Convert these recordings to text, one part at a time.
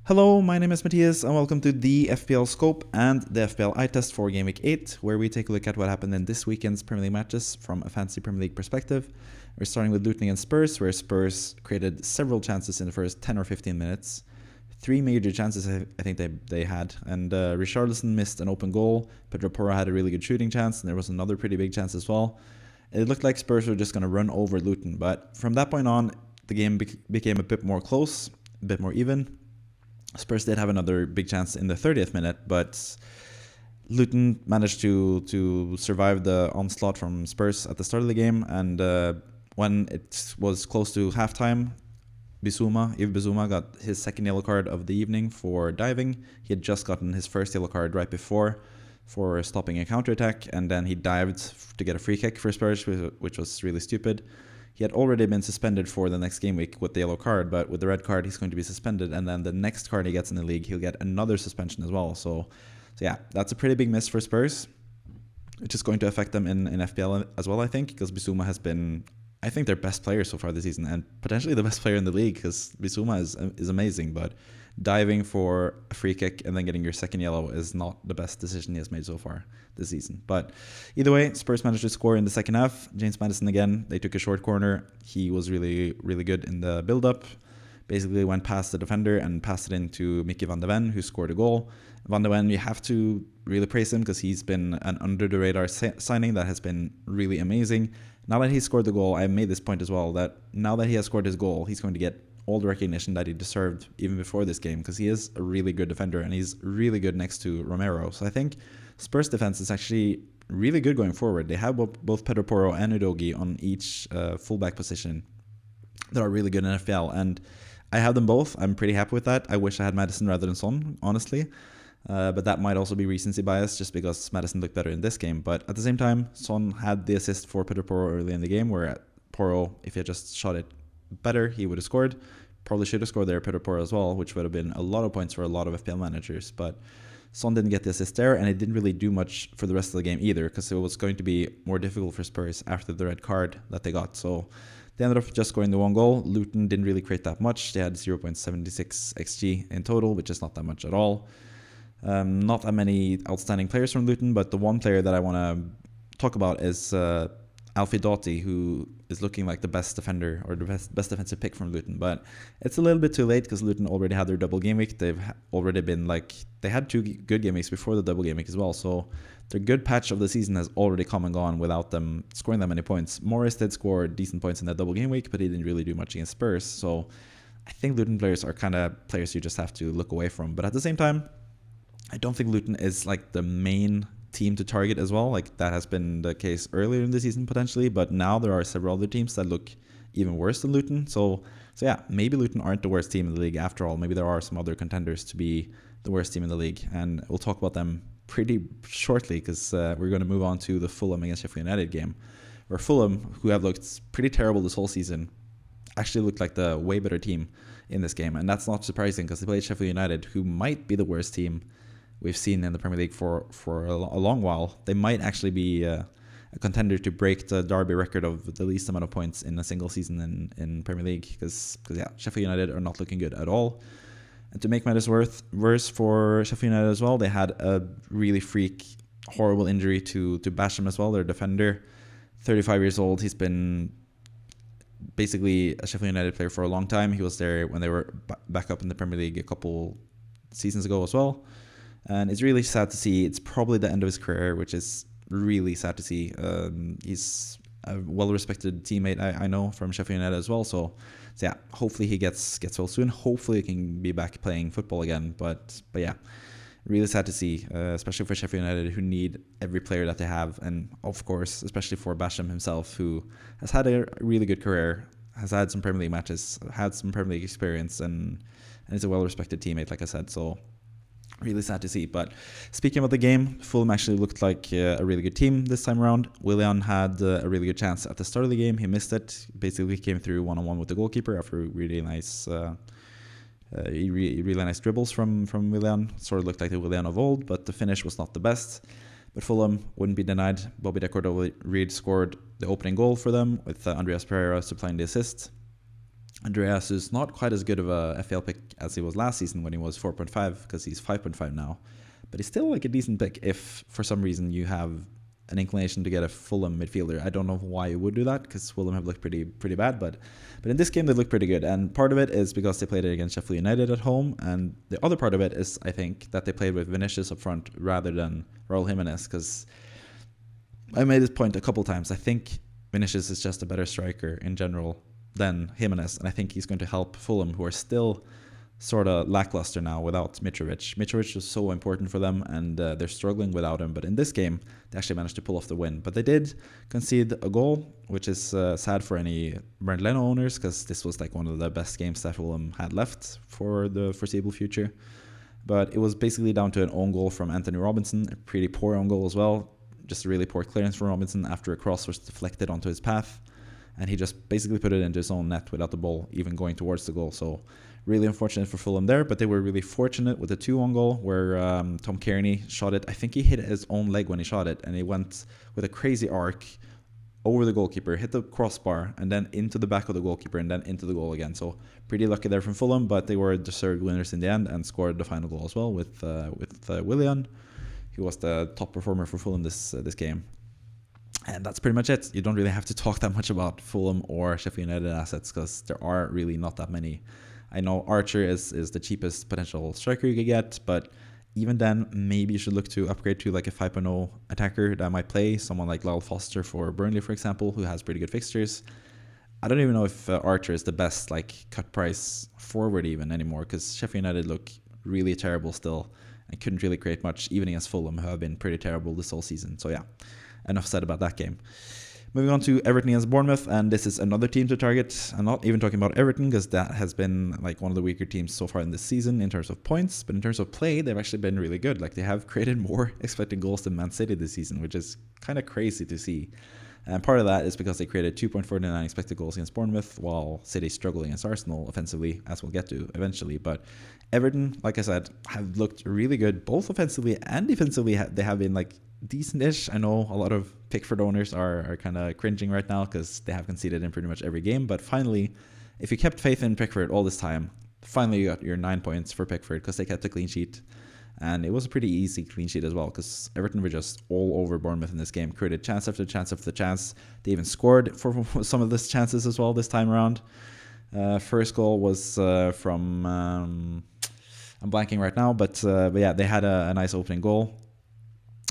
Hello, my name is Mathias and welcome to the FPL Scope and the FPL eye test for Game Week 8, where we take a look at what happened in this weekend's Premier League matches from a fantasy Premier League perspective. We're starting with Luton against Spurs, where Spurs created several chances in the first 10 or 15 minutes. Three major chances I think they had, and Richarlison missed an open goal. Pedro Porro had a really good shooting chance, and there was another pretty big chance as well. It looked like Spurs were just going to run over Luton, but from that point on, the game became a bit more close, a bit more even. Spurs did have another big chance in the 30th minute, but Luton managed to survive the onslaught from Spurs at the start of the game, and when it was close to halftime, Yves Bissouma got his second yellow card of the evening for diving. He had just gotten his first yellow card right before for stopping a counterattack, and then he dived to get a free kick for Spurs, which was really stupid. He had already been suspended for the next game week with the yellow card, but with the red card, he's going to be suspended. And then the next card he gets in the league, he'll get another suspension as well. So yeah, that's a pretty big miss for Spurs, which is going to affect them in FPL as well, I think, because Bissouma has been, I think, their best player so far this season, and potentially the best player in the league, because Bissouma is amazing. But diving for a free kick and then getting your second yellow is not the best decision he has made so far this season. But either way, Spurs managed to score in the second half. James Maddison again, they took a short corner. He was really, really good in the build-up. Basically went past the defender and passed it into Mickey van de Ven, who scored a goal. Van de Ven, you have to really praise him because he's been an under-the-radar signing that has been really amazing. Now that he scored the goal, I made this point as well, that now that he has scored his goal, he's going to get all the recognition that he deserved even before this game, because he is a really good defender and he's really good next to Romero. So I think Spurs defense is actually really good going forward. They have both Pedro Porro and Udogie on each fullback position that are really good in FPL, and I have them both. I'm pretty happy with that. I wish I had Maddison rather than Son, honestly. But that might also be recency bias, just because Maddison looked better in this game. But at the same time, Son had the assist for Pedro Porro early in the game, where Porro, if he had just shot it better, he would have scored. Probably should have scored there, Pedro Porro as well, which would have been a lot of points for a lot of FPL managers. But Son didn't get the assist there, and it didn't really do much for the rest of the game either, because it was going to be more difficult for Spurs after the red card that they got. So they ended up just scoring the one goal. Luton didn't really create that much. They had 0.76 XG in total, which is not that much at all. Not that many outstanding players from Luton, but the one player that I want to talk about is Alfie Doughty, who is looking like the best defender or the best defensive pick from Luton. But it's a little bit too late, because Luton already had their double game week. They've already been they had two good game weeks before the double game week as well. So their good patch of the season has already come and gone without them scoring that many points. Morris did score decent points in that double game week, but he didn't really do much against Spurs. So I think Luton players are kind of players you just have to look away from. But at the same time, I don't think Luton is the main team to target as well. That has been the case earlier in the season potentially, but now there are several other teams that look even worse than Luton. So yeah, maybe Luton aren't the worst team in the league after all. Maybe there are some other contenders to be the worst team in the league, and we'll talk about them pretty shortly, because we're going to move on to the Fulham against Sheffield United game, where Fulham, who have looked pretty terrible this whole season, actually looked like the way better team in this game. And that's not surprising, because they played Sheffield United, who might be the worst team we've seen in the Premier League for a long while. They might actually be a contender to break the Derby record of the least amount of points in a single season in Premier League, because yeah, Sheffield United are not looking good at all. And to make matters worse for Sheffield United as well, they had a really horrible injury to Basham as well, their defender, 35 years old. He's been basically a Sheffield United player for a long time. He was there when they were back up in the Premier League a couple seasons ago as well. And it's really sad to see. It's probably the end of his career, which is really sad to see. He's a well-respected teammate, I know, from Sheffield United as well. So yeah, hopefully he gets well soon. Hopefully he can be back playing football again. But yeah, really sad to see, especially for Sheffield United, who need every player that they have. And of course, especially for Basham himself, who has had a really good career, has had some Premier League matches, had some Premier League experience, and is a well-respected teammate, like I said. So really sad to see. But speaking about the game, Fulham actually looked like a really good team this time around. Willian had a really good chance at the start of the game. He missed it. Basically came through one-on-one with the goalkeeper after really nice dribbles from Willian. Sort of looked like the Willian of old, but the finish was not the best. But Fulham wouldn't be denied. Bobby De Cordova-Reid scored the opening goal for them, with Andreas Pereira supplying the assist. Andreas is not quite as good of a FPL pick as he was last season when he was 4.5, because he's 5.5 now. But he's still like a decent pick if for some reason you have an inclination to get a Fulham midfielder. I don't know why you would do that, because Fulham have looked pretty bad, but in this game they look pretty good. And part of it is because they played it against Sheffield United at home, and the other part of it is, I think, that they played with Vinicius up front rather than Raul Jimenez, because I made this point a couple times. I think Vinicius is just a better striker in general than Jimenez, and I think he's going to help Fulham, who are still sort of lackluster now without Mitrovic. Mitrovic was so important for them, and they're struggling without him. But in this game, they actually managed to pull off the win. But they did concede a goal, which is sad for any Bernd Leno owners, because this was like one of the best games that Fulham had left for the foreseeable future. But it was basically down to an own goal from Anthony Robinson, a pretty poor own goal as well. Just a really poor clearance from Robinson after a cross was deflected onto his path. And he just basically put it into his own net without the ball even going towards the goal. So really unfortunate for Fulham there, but they were really fortunate with the 2-1 goal where Tom Kearney shot it. I think he hit his own leg when he shot it, and he went with a crazy arc over the goalkeeper, hit the crossbar, and then into the back of the goalkeeper, and then into the goal again. So pretty lucky there from Fulham, but they were deserved winners in the end and scored the final goal as well with Willian, who was the top performer for Fulham this game. And that's pretty much it. You don't really have to talk that much about Fulham or Sheffield United assets, because there are really not that many. I know Archer is the cheapest potential striker you could get, but even then, maybe you should look to upgrade to like a 5.0 attacker that might play, someone like Lyle Foster for Burnley, for example, who has pretty good fixtures. I don't even know if Archer is the best like cut price forward even anymore, because Sheffield United look really terrible still and couldn't really create much, even against Fulham, who have been pretty terrible this whole season. So yeah, enough said about that game. Moving on to Everton against Bournemouth, and this is another team to target. I'm not even talking about Everton, because that has been like one of the weaker teams so far in this season in terms of points, but in terms of play, they've actually been really good. Like, they have created more expected goals than Man City this season, which is kind of crazy to see. And part of that is because they created 2.49 expected goals against Bournemouth, while City struggling against Arsenal offensively, as we'll get to eventually. But Everton, like I said, have looked really good, both offensively and defensively. They have been like decent-ish. I know a lot of Pickford owners are kind of cringing right now because they have conceded in pretty much every game. But finally, if you kept faith in Pickford all this time, finally you got your 9 points for Pickford, because they kept a clean sheet. And it was a pretty easy clean sheet as well, because Everton were just all over Bournemouth in this game, created chance after chance after chance. They even scored for some of these chances as well this time around. First goal was from, I'm blanking right now, but yeah, they had a nice opening goal,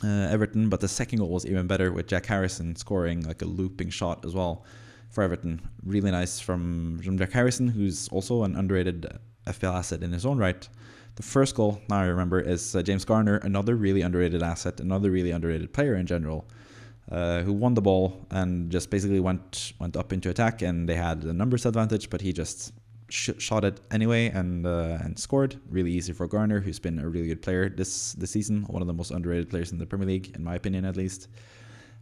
Everton. But the second goal was even better, with Jack Harrison scoring like a looping shot as well for Everton. Really nice from Jack Harrison, who's also an underrated FPL asset in his own right. The first goal, now I remember, is James Garner, another really underrated asset, another really underrated player in general, who won the ball and just basically went up into attack, and they had a numbers advantage, but he just shot it anyway and scored. Really easy for Garner, who's been a really good player this season, one of the most underrated players in the Premier League, in my opinion at least.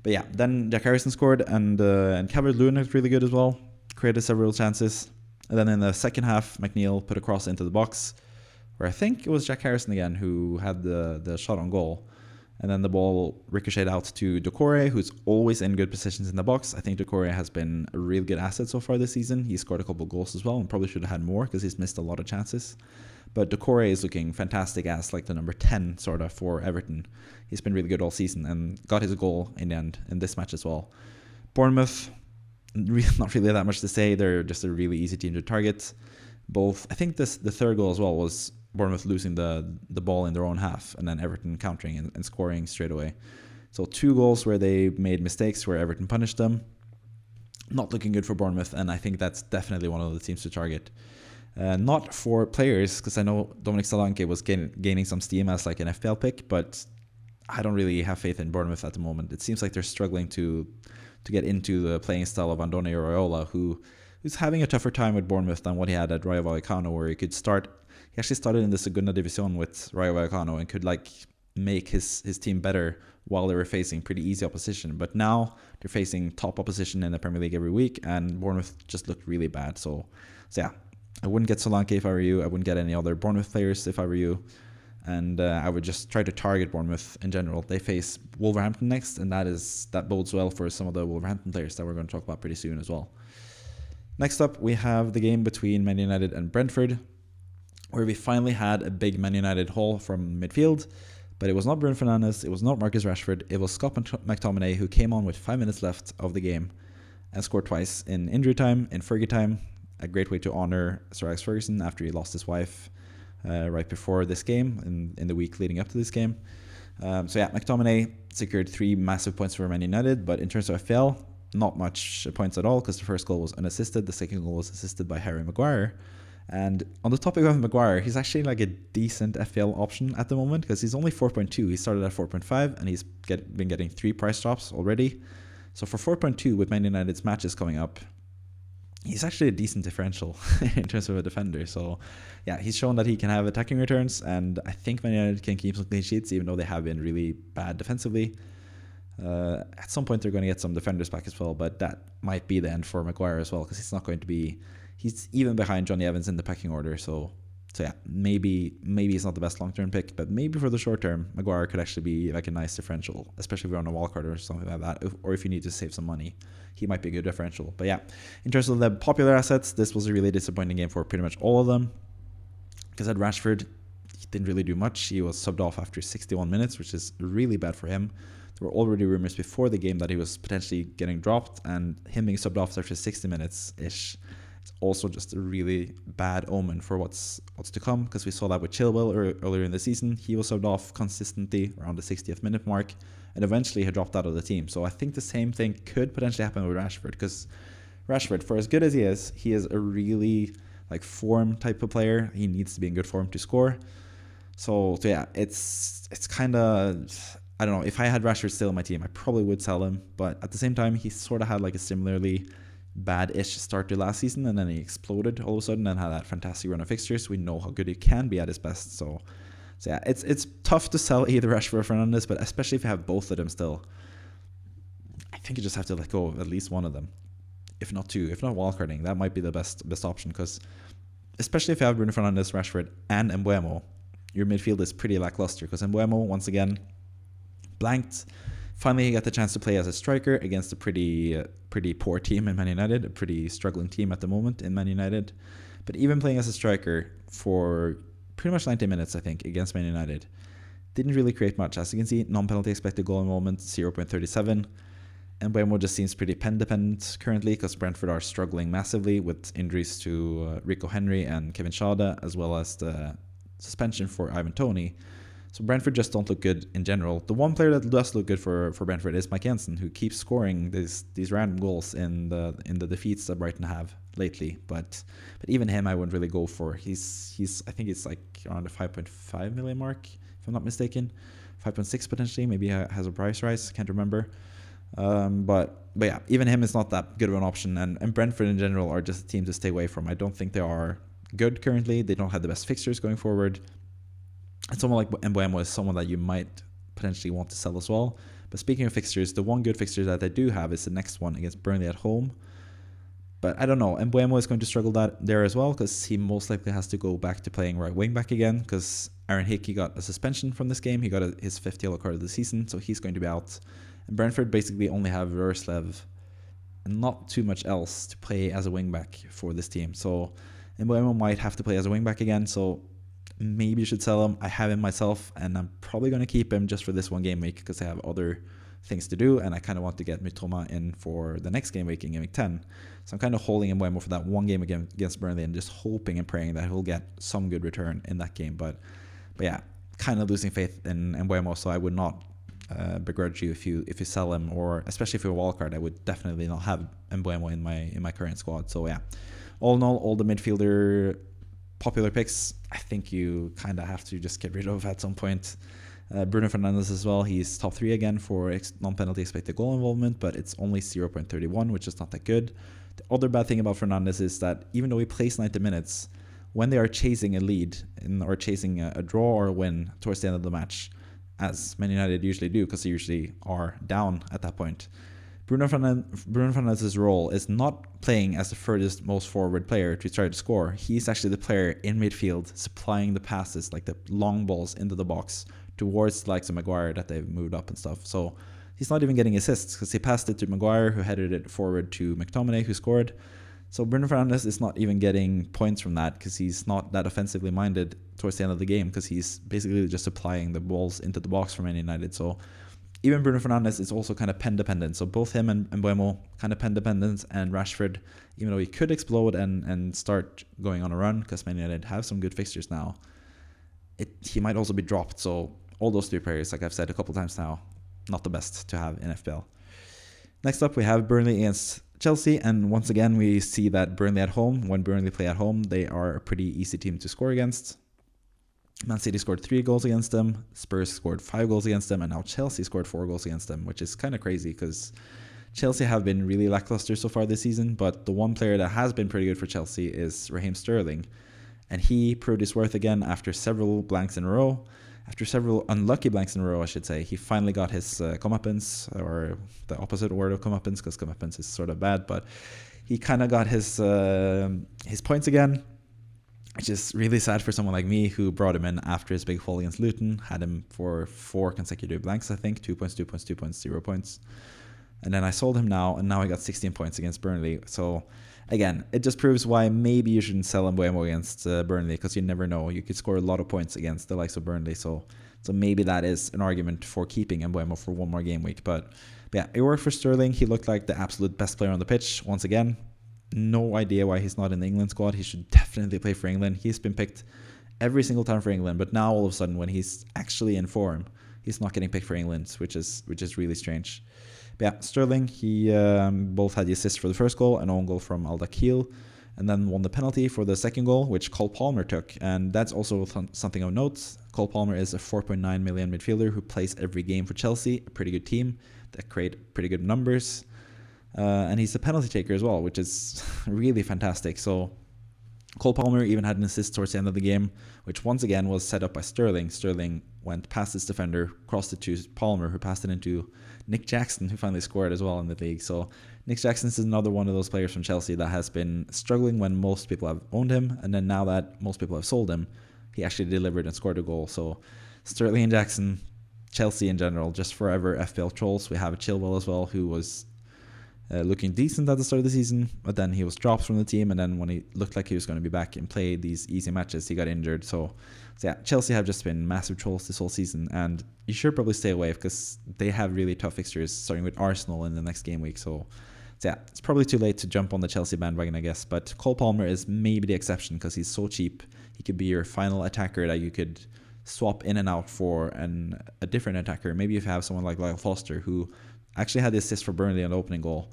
But yeah, then Jack Harrison scored, and Calvert-Lewin looked really good as well, created several chances. And then in the second half, McNeil put a cross into the box, where I think it was Jack Harrison again who had the shot on goal. And then the ball ricocheted out to Doucouré, who's always in good positions in the box. I think Doucouré has been a real good asset so far this season. He scored a couple of goals as well, and probably should have had more because he's missed a lot of chances. But Doucouré is looking fantastic as like the number 10 sort of for Everton. He's been really good all season and got his goal in the end in this match as well. Bournemouth, not really that much to say. They're just a really easy team to target. Both, I think the third goal as well was Bournemouth losing the ball in their own half, and then Everton countering and scoring straight away. So 2 goals where they made mistakes, where Everton punished them. Not looking good for Bournemouth, and I think that's definitely one of the teams to target. Not for players, because I know Dominic Solanke was gaining some steam as like an FPL pick, but I don't really have faith in Bournemouth at the moment. It seems like they're struggling to get into the playing style of Andone Iraola, who's having a tougher time with Bournemouth than what he had at Rayo Vallecano, where he could start. He actually started in the Segunda División with Rayo Vallecano and could like make his team better while they were facing pretty easy opposition. But now they're facing top opposition in the Premier League every week, and Bournemouth just looked really bad. So yeah, I wouldn't get Solanke if I were you. I wouldn't get any other Bournemouth players if I were you. And I would just try to target Bournemouth in general. They face Wolverhampton next, and that bodes well for some of the Wolverhampton players that we're going to talk about pretty soon as well. Next up, we have the game between Man United and Brentford, where we finally had a big Man United haul from midfield. But it was not Bruno Fernandes, it was not Marcus Rashford, it was Scott McTominay who came on with 5 minutes left of the game and scored twice in injury time, in Fergie time. A great way to honor Sir Alex Ferguson after he lost his wife right before this game, in the week leading up to this game. McTominay secured 3 massive points for Man United, but in terms of FPL, not much points at all, because the first goal was unassisted, the second goal was assisted by Harry Maguire. And on the topic of Maguire, he's actually like a decent FPL option at the moment, because he's only 4.2. He started at 4.5 and he's been getting 3 price drops already. So for 4.2 with Man United's matches coming up, he's actually a decent differential in terms of a defender. So yeah, he's shown that he can have attacking returns, and I think Man United can keep some clean sheets even though they have been really bad defensively. At some point they're going to get some defenders back as well, but that might be the end for Maguire as well, because he's not going to be... He's even behind Johnny Evans in the pecking order, so yeah, maybe he's not the best long-term pick, but maybe for the short term, Maguire could actually be like a nice differential, especially if you're on a wildcard or something like that, or if you need to save some money, he might be a good differential. But yeah, in terms of the popular assets, this was a really disappointing game for pretty much all of them, because at Rashford, he didn't really do much. He was subbed off after 61 minutes, which is really bad for him. There were already rumors before the game that he was potentially getting dropped, and him being subbed off after 60 minutes-ish, also just a really bad omen for what's to come, because we saw that with Chilwell earlier in the season. He was subbed off consistently around the 60th minute mark and eventually had dropped out of the team. So I think the same thing could potentially happen with Rashford, because Rashford, for as good as he is a really like form type of player. He needs to be in good form to score. So yeah, it's kind of, I don't know, if I had Rashford still in my team, I probably would sell him, but at the same time, he sort of had like a similarly bad-ish start to last season, and then he exploded all of a sudden and had that fantastic run of fixtures. We know how good he can be at his best. So yeah, it's tough to sell either Rashford or Fernandes, but especially if you have both of them still, I think you just have to let go of at least one of them, if not two. If not wildcarding, that might be the best option, because especially if you have Bruno Fernandes, Rashford, and Mbeumo, your midfield is pretty lackluster, because Mbeumo, once again, blanked. Finally, he got the chance to play as a striker against a pretty poor team in Man United, a pretty struggling team at the moment in Man United. But even playing as a striker for pretty much 90 minutes, I think, against Man United, didn't really create much. As you can see, non-penalty expected goal involvement, 0.37. And Mbeumo just seems pretty pen-dependent currently, because Brentford are struggling massively with injuries to Rico Henry and Kevin Schade, as well as the suspension for Ivan Toney. So Brentford just don't look good in general. The one player that does look good for Brentford is Mike Jensen, who keeps scoring these random goals in the defeats that Brighton have lately. But even him, I wouldn't really go for. He's I think it's like around the 5.5 million mark, if I'm not mistaken. 5.6 potentially, maybe has a price rise, can't remember. But yeah, even him is not that good of an option. And Brentford in general are just a team to stay away from. I don't think they are good currently. They don't have the best fixtures going forward. And someone like Mbeumo is someone that you might potentially want to sell as well. But speaking of fixtures, the one good fixture that they do have is the next one against Burnley at home. But I don't know, Mbeumo is going to struggle there as well, because he most likely has to go back to playing right wing back again, because Aaron Hickey got a suspension from this game. He got his 5th yellow card of the season, so he's going to be out. And Brentford basically only have Roerslev and not too much else to play as a wing back for this team. So Mbeumo might have to play as a wing back again, so maybe you should sell him. I have him myself, and I'm probably going to keep him just for this one game week, because I have other things to do, and I kind of want to get Mitoma in for the next game week in game week 10. So I'm kind of holding Mbeumo for that one game against Burnley, and just hoping and praying that he'll get some good return in that game. But yeah, kind of losing faith in Mbeumo, so I would not begrudge you if you sell him, or especially if you're a wildcard, I would definitely not have Mbeumo in my current squad. So yeah, all in all the midfielder popular picks, I think you kind of have to just get rid of at some point. Bruno Fernandes as well, he's top 3 again for non-penalty expected goal involvement, but it's only 0.31, which is not that good. The other bad thing about Fernandes is that even though he plays 90 minutes, when they are chasing a lead or chasing a draw or a win towards the end of the match, as Man United usually do, because they usually are down at that point, Bruno Fernandes' role is not playing as the furthest most forward player to try to score. He's actually the player in midfield supplying the passes, like the long balls into the box towards the likes of Maguire that they've moved up and stuff. So he's not even getting assists, because he passed it to Maguire, who headed it forward to McTominay, who scored. So Bruno Fernandes is not even getting points from that because he's not that offensively minded towards the end of the game, because he's basically just applying the balls into the box for Man United. So even Bruno Fernandes is also kind of pen dependent. So both him and Mbeumo kind of pen dependent, and Rashford, even though he could explode and start going on a run because Man United have some good fixtures now, he might also be dropped. So all those three players, like I've said a couple times now, not the best to have in FPL. Next up, we have Burnley against Chelsea, and once again we see that Burnley at home, when Burnley play at home, they are a pretty easy team to score against. Man City scored 3 goals against them, Spurs scored 5 goals against them, and now Chelsea scored 4 goals against them, which is kind of crazy because Chelsea have been really lackluster so far this season, but the one player that has been pretty good for Chelsea is Raheem Sterling, and he proved his worth again after several blanks in a row. After several unlucky blanks in a row, I should say, he finally got his comeuppance, or the opposite word of comeuppance, because comeuppance is sort of bad, but he kind of got his points again, which is really sad for someone like me who brought him in after his big fall against Luton, had him for 4 consecutive blanks, I think, 2 points, 2 points, 2 points, 0 points. And then I sold him now, and now I got 16 points against Burnley. So again, it just proves why maybe you shouldn't sell Mbeumo against Burnley, because you never know. You could score a lot of points against the likes of Burnley. So maybe that is an argument for keeping Mbeumo for one more game week. But yeah, it worked for Sterling. He looked like the absolute best player on the pitch once again. No idea why he's not in the England squad. He should definitely play for England. He's been picked every single time for England, but now all of a sudden when he's actually in form, he's not getting picked for England, which is really strange. But yeah, Sterling, he both had the assist for the first goal, an own goal from Al-Dakhil, and then won the penalty for the second goal, which Cole Palmer took. And that's also something of note. Cole Palmer is a 4.9 million midfielder who plays every game for Chelsea, a pretty good team that create pretty good numbers. And he's a penalty taker as well, which is really fantastic. So Cole Palmer even had an assist towards the end of the game, which once again was set up by Sterling. Sterling went past his defender, crossed it to Palmer, who passed it into Nick Jackson, who finally scored as well in the league. So Nick Jackson is another one of those players from Chelsea that has been struggling when most people have owned him, and then now that most people have sold him, he actually delivered and scored a goal. So Sterling and Jackson, Chelsea in general, just forever FPL trolls. We have Chilwell as well, who was looking decent at the start of the season, but then he was dropped from the team, and then when he looked like he was going to be back and play these easy matches, he got injured. So yeah, Chelsea have just been massive trolls this whole season, and you should probably stay away because they have really tough fixtures, starting with Arsenal in the next game week. So yeah, it's probably too late to jump on the Chelsea bandwagon, I guess, but Cole Palmer is maybe the exception because he's so cheap. He could be your final attacker that you could swap in and out for a different attacker. Maybe if you have someone like Lyle Foster, who actually had the assist for Burnley on the opening goal.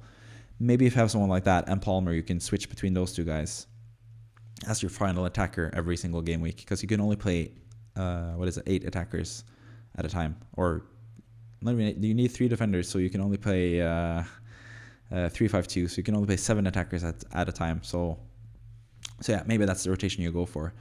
Maybe if you have someone like that and Palmer, you can switch between those two guys as your final attacker every single game week, because you can only play 8 attackers at a time, or not even 8, you need 3 defenders, so you can only play 3-5-2, so you can only play 7 attackers at a time. So yeah, maybe that's the rotation you go for.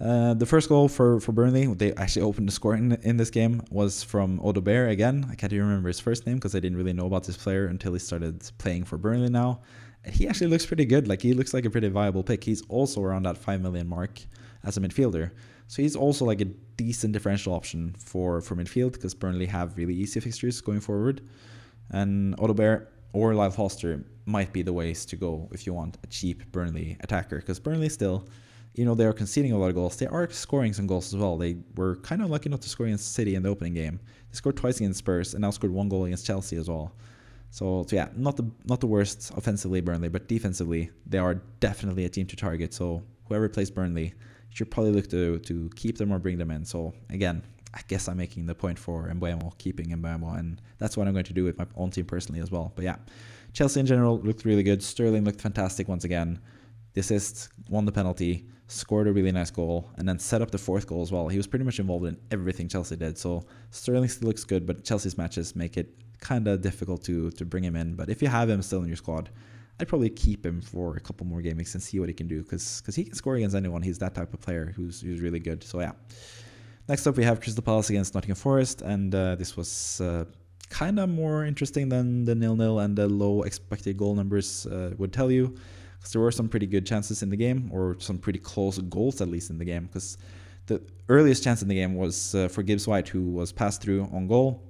The first goal for Burnley, they actually opened the scoring in this game, was from Odobert again. I can't even remember his first name because I didn't really know about this player until he started playing for Burnley now. And he actually looks pretty good. Like, he looks like a pretty viable pick. He's also around that 5 million mark as a midfielder. So he's also like a decent differential option for midfield, because Burnley have really easy fixtures going forward. And Odobert or Lyle Foster might be the ways to go if you want a cheap Burnley attacker, because Burnley still, they are conceding a lot of goals. They are scoring some goals as well. They were kind of lucky not to score against City in the opening game. They scored twice against Spurs and now scored 1 goal against Chelsea as well. So yeah, not the worst offensively, Burnley, but defensively, they are definitely a team to target. So whoever plays Burnley, you should probably look to keep them or bring them in. So again, I guess I'm making the point for Mbeumo, keeping Mbeumo, and that's what I'm going to do with my own team personally as well. But yeah, Chelsea in general looked really good. Sterling looked fantastic once again. The assist, won the penalty, scored a really nice goal, and then set up the 4th goal as well. He was pretty much involved in everything Chelsea did. So Sterling still looks good, but Chelsea's matches make it kind of difficult to bring him in. But if you have him still in your squad, I'd probably keep him for a couple more game weeks and see what he can do, because he can score against anyone. He's that type of player who's really good. So yeah. Next up, we have Crystal Palace against Nottingham Forest, and this was kind of more interesting than the 0-0 and the low expected goal numbers would tell you. There were some pretty good chances in the game, or some pretty close goals at least in the game, because the earliest chance in the game was for Gibbs White, who was passed through on goal,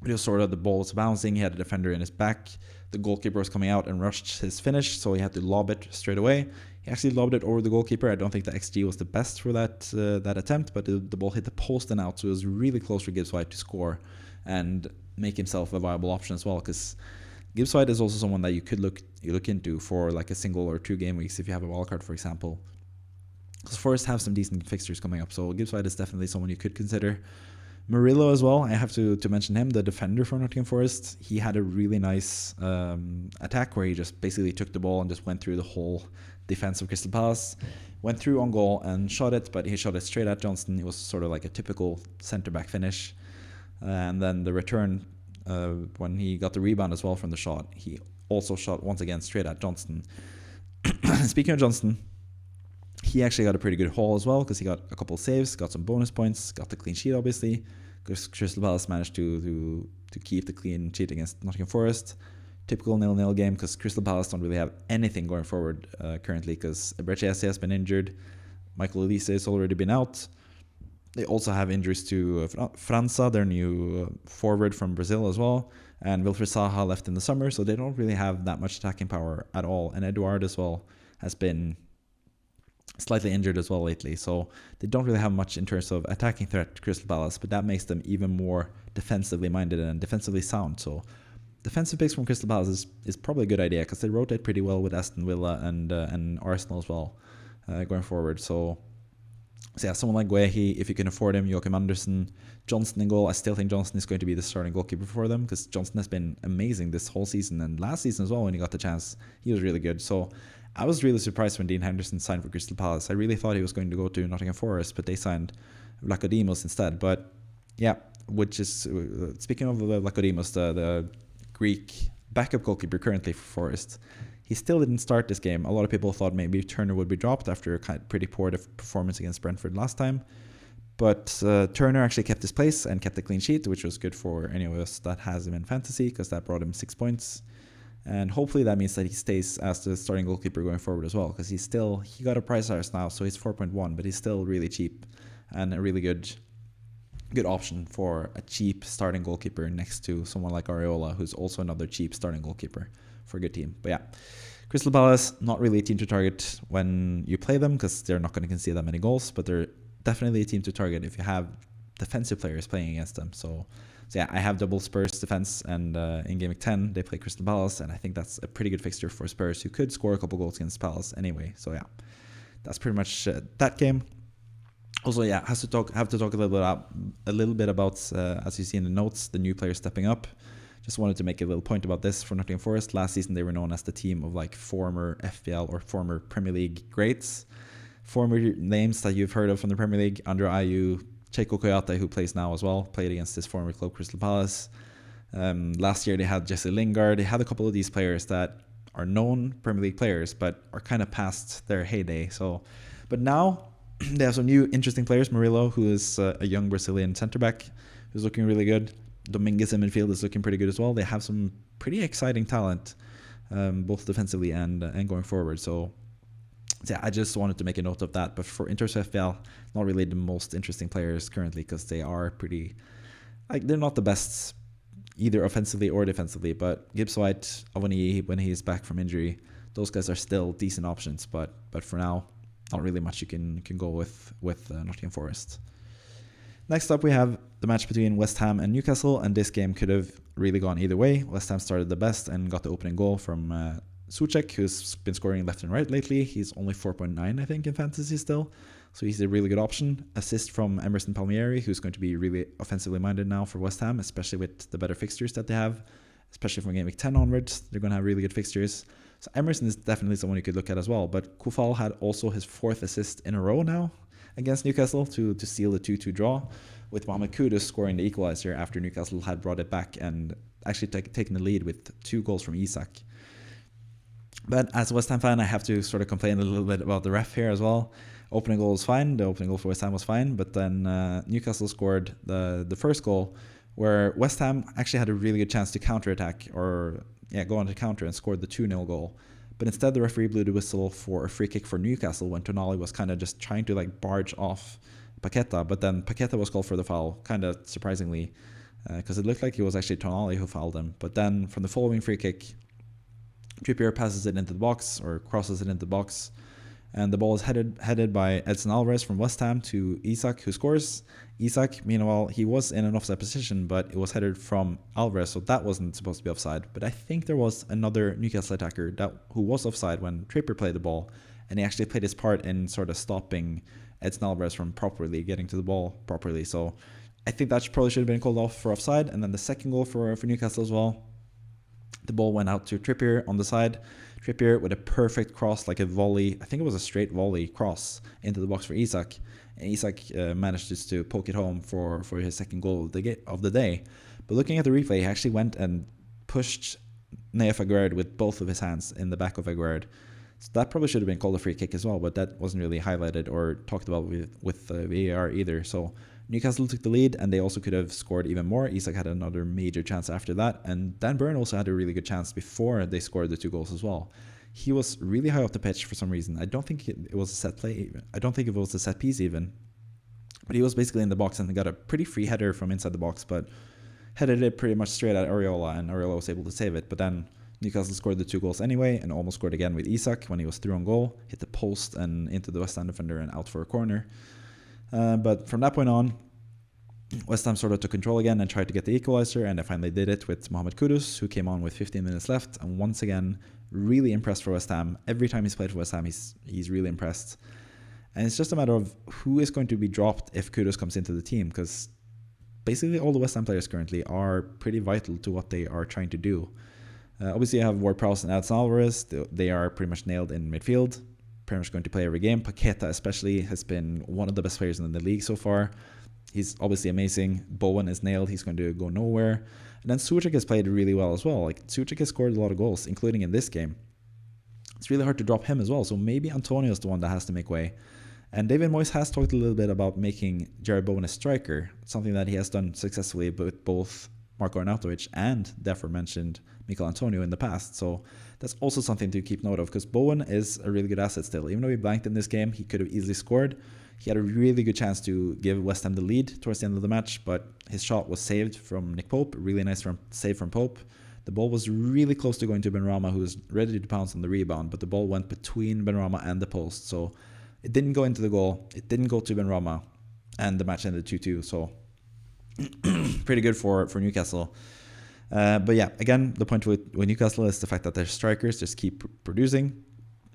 but it was sort of, the ball was bouncing, he had a defender in his back, the goalkeeper was coming out and rushed his finish, so he had to lob it straight away. He actually lobbed it over the goalkeeper. I don't think the XG was the best for that attempt, but the ball hit the post and out, so it was really close for Gibbs White to score and make himself a viable option as well, because Gibbs White is also someone that you could look into for like a single or 2 game weeks if you have a wildcard, for example. Because Forest have some decent fixtures coming up, so Gibbs White is definitely someone you could consider. Murillo as well, I have to mention him, the defender for Nottingham Forest. He had a really nice attack where he just basically took the ball and just went through the whole defense of Crystal Palace, went through on goal and shot it, but he shot it straight at Johnston. It was sort of like a typical centre-back finish. And then the return, when he got the rebound as well from the shot, he also shot once again straight at Johnston. Speaking of Johnston, he actually got a pretty good haul as well, because he got a couple of saves, got some bonus points, got the clean sheet obviously, because Crystal Palace managed to keep the clean sheet against Nottingham Forest. Typical 0-0 game, because Crystal Palace don't really have anything going forward currently, because Ebreche Esse has been injured, Michael Olise has already been out. They also have injuries to França, their new forward from Brazil as well, and Wilfried Zaha left in the summer, so they don't really have that much attacking power at all. And Eduard as well has been slightly injured as well lately, so they don't really have much in terms of attacking threat to Crystal Palace, but that makes them even more defensively minded and defensively sound. So defensive picks from Crystal Palace is probably a good idea, because they rotate pretty well with Aston Villa and Arsenal as well going forward. So yeah, someone like Guehi, if you can afford him, Joachim Andersen, Johnston in goal. I still think Johnston is going to be the starting goalkeeper for them, because Johnston has been amazing this whole season, and last season as well when he got the chance, he was really good. So I was really surprised when Dean Henderson signed for Crystal Palace. I really thought he was going to go to Nottingham Forest, but they signed Vlachodimos instead. But yeah, which is, speaking of Vlachodimos, the Greek backup goalkeeper currently for Forest, he still didn't start this game. A lot of people thought maybe Turner would be dropped after a pretty poor performance against Brentford last time. But Turner actually kept his place and kept a clean sheet, which was good for any of us that has him in fantasy, because that brought him 6 points. And hopefully that means that he stays as the starting goalkeeper going forward as well, because he got a price higher now, so he's 4.1, but he's still really cheap and a really good option for a cheap starting goalkeeper next to someone like Areola, who's also another cheap starting goalkeeper for a good team. But yeah, Crystal Palace, not really a team to target when you play them, because they're not going to concede that many goals, but they're definitely a team to target if you have defensive players playing against them. So yeah, I have double Spurs defense, and in Game Week 10, they play Crystal Palace, and I think that's a pretty good fixture for Spurs, who could score a couple goals against Palace anyway. So yeah, that's pretty much that game. Also, yeah, have to talk a little bit about, as you see in the notes, the new players stepping up. Just wanted to make a little point about this for Nottingham Forest. Last season, they were known as the team of like former FPL or former Premier League greats. Former names that you've heard of from the Premier League: Andre Ayew, Cheiko Koyate, who plays now as well, played against his former club, Crystal Palace. Last year, they had Jesse Lingard. They had a couple of these players that are known Premier League players, but are kind of past their heyday. But now they have some new interesting players. Murillo, who is a young Brazilian centre-back, who's looking really good. Dominguez in midfield is looking pretty good as well. They have some pretty exciting talent, both defensively and going forward. So yeah, I just wanted to make a note of that. But for Inter FPL, not really the most interesting players currently, because they are pretty, they're not the best either offensively or defensively. But Gibbs White, Avoni, when he's back from injury, those guys are still decent options. But for now, not really much you can go with Nottingham Forest. Next up, we have the match between West Ham and Newcastle, and this game could have really gone either way. West Ham started the best and got the opening goal from Souček, who's been scoring left and right lately. He's only 4.9, I think, in fantasy still, so he's a really good option. Assist from Emerson Palmieri, who's going to be really offensively minded now for West Ham, especially with the better fixtures that they have, especially from Game Week 10 onwards. They're going to have really good fixtures. So Emerson is definitely someone you could look at as well, but Koufal had also his 4th assist in a row now against Newcastle to seal the 2-2 draw, with Mohamed Kudus scoring the equalizer after Newcastle had brought it back and actually taken the lead with 2 goals from Isak. But as a West Ham fan, I have to sort of complain a little bit about the ref here as well. Opening goal was fine. The opening goal for West Ham was fine, but then Newcastle scored the first goal, where West Ham actually had a really good chance to counterattack or go on to counter and scored the 2-0 goal. But instead, the referee blew the whistle for a free kick for Newcastle when Tonali was kind of just trying to barge off Paqueta. But then Paqueta was called for the foul, kind of surprisingly, because it looked like it was actually Tonali who fouled him. But then from the following free kick, Trippier passes it into the box or crosses it into the box, and the ball is headed by Edson Alvarez from West Ham to Isak, who scores. Isak, meanwhile, he was in an offside position, but it was headed from Alvarez, so that wasn't supposed to be offside. But I think there was another Newcastle attacker who was offside when Trippier played the ball, and he actually played his part in sort of stopping Edson Alvarez from properly getting to the ball properly. So I think that probably should have been called off for offside. And then the second goal for Newcastle as well, the ball went out to Trippier on the side. Trippier with a perfect cross, like a volley. I think it was a straight volley cross into the box for Isak. And Isak managed just to poke it home for his second goal of the day. But looking at the replay, he actually went and pushed Neef Aguerd with both of his hands in the back of Aguerd. So that probably should have been called a free kick as well, but that wasn't really highlighted or talked about with VAR either. So Newcastle took the lead, and they also could have scored even more. Isak had another major chance after that, and Dan Burn also had a really good chance before they scored the 2 goals as well. He was really high up the pitch for some reason. I don't think it was a set play even. I don't think it was a set piece even. But he was basically in the box and got a pretty free header from inside the box, but headed it pretty much straight at Areola, and Areola was able to save it. But then Newcastle scored the 2 goals anyway, and almost scored again with Isak when he was through on goal, hit the post and into the West Ham defender and out for a corner. But from that point on, West Ham sort of took control again and tried to get the equalizer, and they finally did it with Mohamed Kudus, who came on with 15 minutes left, and once again, really impressed for West Ham. Every time he's played for West Ham, he's really impressed. And it's just a matter of who is going to be dropped if Kudus comes into the team, because basically all the West Ham players currently are pretty vital to what they are trying to do. Obviously, you have Ward-Prowse and Edson Alvarez. They are pretty much nailed in midfield, pretty much going to play every game. Paqueta especially has been one of the best players in the league so far. He's obviously amazing. Bowen is nailed. He's going to go nowhere. And then Souček has played really well as well. Like, Souček has scored a lot of goals, including in this game. It's really hard to drop him as well. So maybe Antonio is the one that has to make way. And David Moyes has talked a little bit about making Jared Bowen a striker, something that he has done successfully with both Marko Arnautovic and the aforementioned Mikel Antonio in the past. So that's also something to keep note of, because Bowen is a really good asset still. Even though he blanked in this game, he could have easily scored. He had a really good chance to give West Ham the lead towards the end of the match, but his shot was saved from Nick Pope. Really nice save from Pope. The ball was really close to going to Benrahma, who was ready to pounce on the rebound, but the ball went between Benrahma and the post. So it didn't go into the goal. It didn't go to Benrahma, and the match ended 2-2. So pretty good for Newcastle. But yeah, again, the point with Newcastle is the fact that their strikers just keep producing.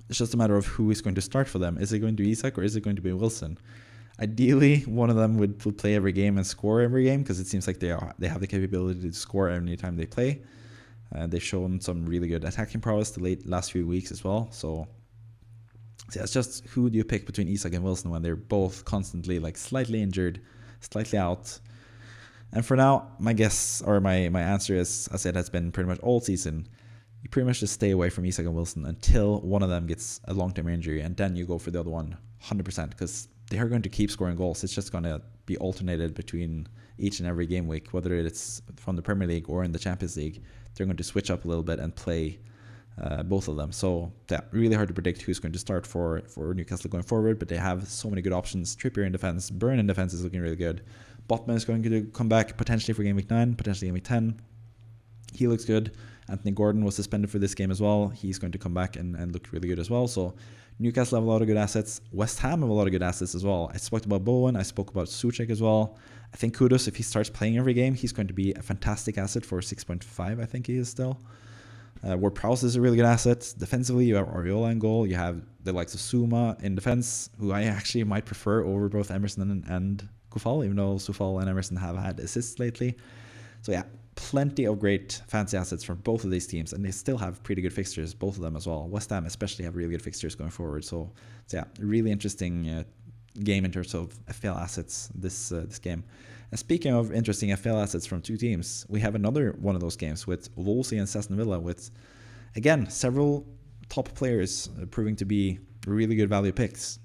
It's just a matter of who is going to start for them. Is it going to be Isak or is it going to be Wilson? Ideally, one of them would play every game and score every game, because it seems like they have the capability to score any time they play. They've shown some really good attacking prowess the last few weeks as well. So yeah, it's just who do you pick between Isak and Wilson when they're both constantly like slightly injured, slightly out. And for now, my guess or my answer is, as it has been pretty much all season, you pretty much just stay away from Isak and Wilson until one of them gets a long-term injury, and then you go for the other one 100%, because they are going to keep scoring goals. It's just going to be alternated between each and every game week, whether it's from the Premier League or in the Champions League. They're going to switch up a little bit and play both of them. So yeah, really hard to predict who's going to start for Newcastle going forward, but they have so many good options. Trippier in defense, Burn in defense is looking really good. Botman is going to come back potentially for game week 9, potentially game week 10. He looks good. Anthony Gordon was suspended for this game as well. He's going to come back and look really good as well. So Newcastle have a lot of good assets. West Ham have a lot of good assets as well. I spoke about Bowen. I spoke about Souček as well. I think Kudus, if he starts playing every game, he's going to be a fantastic asset for 6.5, I think he is still. Ward-Prowse is a really good asset. Defensively, you have Areola in goal. You have the likes of Suma in defense, who I actually might prefer over both Emerson and Kufal, even though Sufal and Emerson have had assists lately. So yeah, plenty of great fancy assets from both of these teams, and they still have pretty good fixtures, both of them as well. West Ham especially have really good fixtures going forward. So yeah, really interesting game in terms of FPL assets this game. And speaking of interesting FPL assets from two teams, we have another one of those games with Wolsey and Aston Villa, with again several top players proving to be really good value picks.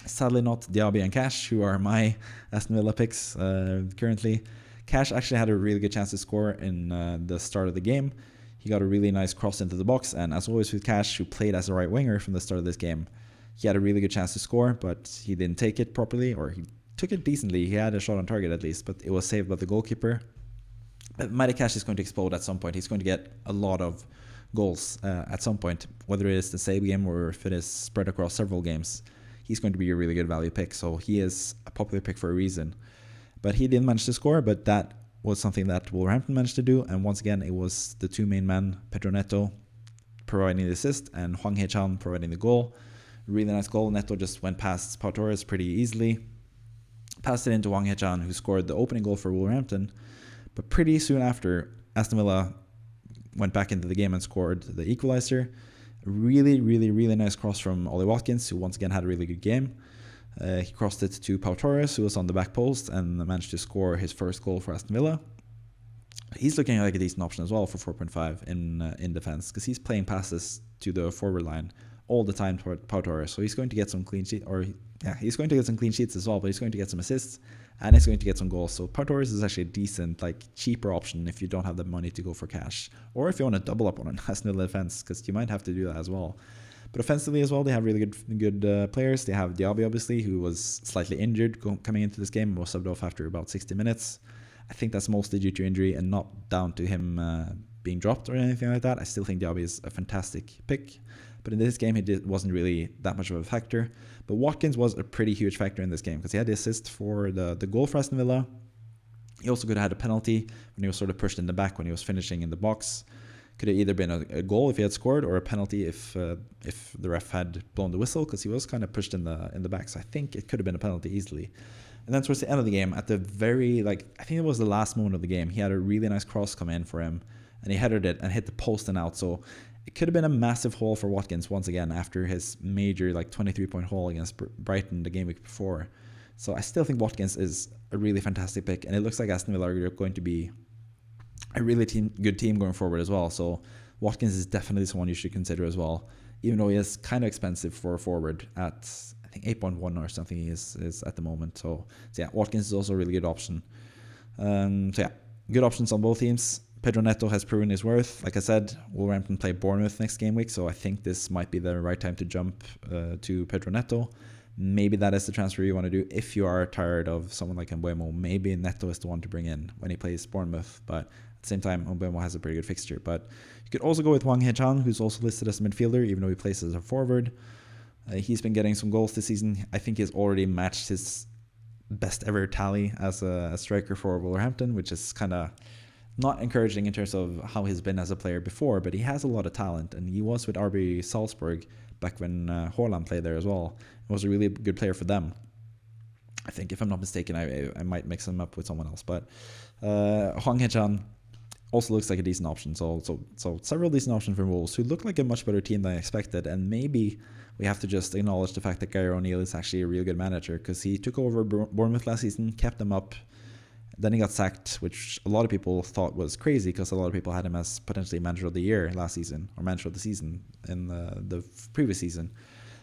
Sadly not Diaby and Cash, who are my Aston Villa picks currently. Cash actually had a really good chance to score in the start of the game. He got a really nice cross into the box, and as always with Cash, who played as a right winger from the start of this game, he had a really good chance to score, but he didn't take it properly, or he took it decently. He had a shot on target at least, but it was saved by the goalkeeper. But Matty Cash is going to explode at some point. He's going to get a lot of goals at some point, whether it is the same game or if it is spread across several games. He's going to be a really good value pick, so he is a popular pick for a reason. But he didn't manage to score, but that was something that Wolverhampton managed to do, and once again, it was the two main men, Pedro Neto providing the assist and Hwang Hee-chan providing the goal. Really nice goal. Neto just went past Pau Torres pretty easily, passed it into Hwang Hee-chan, who scored the opening goal for Wolverhampton. But pretty soon after, Aston Villa went back into the game and scored the equalizer. Really, really, really nice cross from Ollie Watkins, who once again had a really good game. He crossed it to Pau Torres, who was on the back post, and managed to score his first goal for Aston Villa. He's looking like a decent option as well for 4.5 in defense, because he's playing passes to the forward line all the time to Pau Torres. So he's going to get some clean sheets, he's going to get some clean sheets as well, but he's going to get some assists and he's going to get some goals. So Pau Torres is actually a decent, cheaper option if you don't have the money to go for cash, or if you want to double up on an Aston Villa defense, because you might have to do that as well. But offensively as well, they have really good players. They have Diaby, obviously, who was slightly injured coming into this game, was subbed off after about 60 minutes. I think that's mostly due to injury and not down to him being dropped or anything like that. I still think Diaby is a fantastic pick. But in this game, wasn't really that much of a factor. But Watkins was a pretty huge factor in this game, because he had the assist for the goal for Aston Villa. He also could have had a penalty when he was sort of pushed in the back when he was finishing in the box. Could have either been a goal if he had scored, or a penalty if the ref had blown the whistle, because he was kind of pushed in the back. So I think it could have been a penalty easily. And then towards the end of the game, at the very, I think it was the last moment of the game, he had a really nice cross come in for him, and he headed it and hit the post and out. So it could have been a massive haul for Watkins once again after his major 23-point haul against Brighton the game week before. So I still think Watkins is a really fantastic pick, and it looks like Aston Villa are going to be a really good team going forward as well. So Watkins is definitely someone you should consider as well, even though he is kind of expensive for a forward at, I think, 8.1 or something he is at the moment. So yeah, Watkins is also a really good option. Good options on both teams. Pedro Neto has proven his worth. Like I said, Wolverhampton play Bournemouth next game week, so I think this might be the right time to jump to Pedro Neto. Maybe that is the transfer you want to do if you are tired of someone like Mbeumo. Maybe Neto is the one to bring in when he plays Bournemouth, but at the same time, Mbeumo has a pretty good fixture. But you could also go with Hwang Hee-chan, who's also listed as a midfielder, even though he plays as a forward. He's been getting some goals this season. I think he's already matched his best ever tally as a striker for Wolverhampton, which is kind of not encouraging in terms of how he's been as a player before, but he has a lot of talent, and he was with RB Salzburg back when Haaland played there as well. He was a really good player for them. I think, if I'm not mistaken, I might mix him up with someone else, but Hwang Hee-chan also looks like a decent option. So several decent options for Wolves, who look like a much better team than I expected, and maybe we have to just acknowledge the fact that Gary O'Neill is actually a real good manager, because he took over Bournemouth last season, kept them up. Then he got sacked, which a lot of people thought was crazy, because a lot of people had him as potentially manager of the year last season, or manager of the season in the previous season.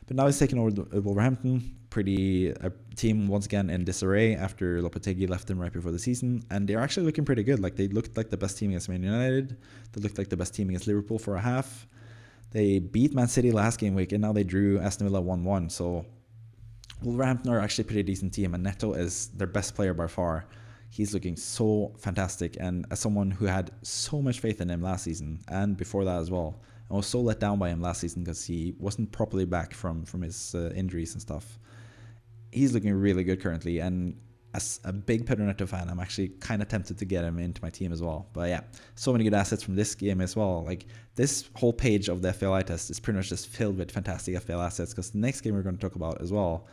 But now he's taken over Wolverhampton, a team once again in disarray after Lopetegui left them right before the season, and they're actually looking pretty good. They looked like the best team against Man United. They looked like the best team against Liverpool for a half. They beat Man City last game week, and now they drew Aston Villa 1-1. So Wolverhampton are actually a pretty decent team, and Neto is their best player by far. He's looking so fantastic, and as someone who had so much faith in him last season and before that as well, I was so let down by him last season because he wasn't properly back from his injuries and stuff. He's looking really good currently, and as a big Pedro Neto fan, I'm actually kind of tempted to get him into my team as well. But yeah, so many good assets from this game as well. This whole page of the FPL eye test is pretty much just filled with fantastic FPL assets, because the next game we're going to talk about as well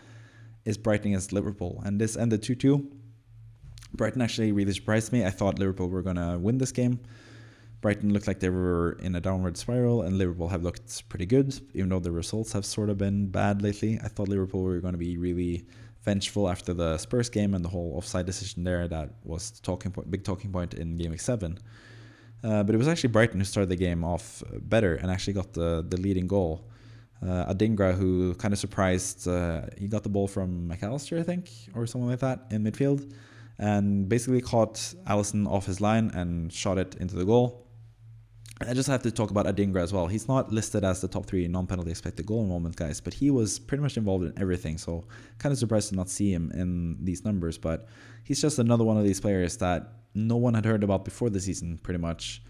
is Brighton against Liverpool, and this ended 2-2. Brighton actually really surprised me. I thought Liverpool were going to win this game. Brighton looked like they were in a downward spiral, and Liverpool have looked pretty good, even though the results have sort of been bad lately. I thought Liverpool were going to be really vengeful after the Spurs game and the whole offside decision there. That was the big talking point in Game Week 7. But it was actually Brighton who started the game off better and actually got the leading goal. Adingra, who kind of surprised, he got the ball from McAllister, I think, or someone like that in midfield, and basically caught Alisson off his line and shot it into the goal. I just have to talk about Adingra as well. He's not listed as the top 3 non-penalty expected goal moment guys, but he was pretty much involved in everything, so kind of surprised to not see him in these numbers. But he's just another one of these players that no one had heard about before the season, pretty much.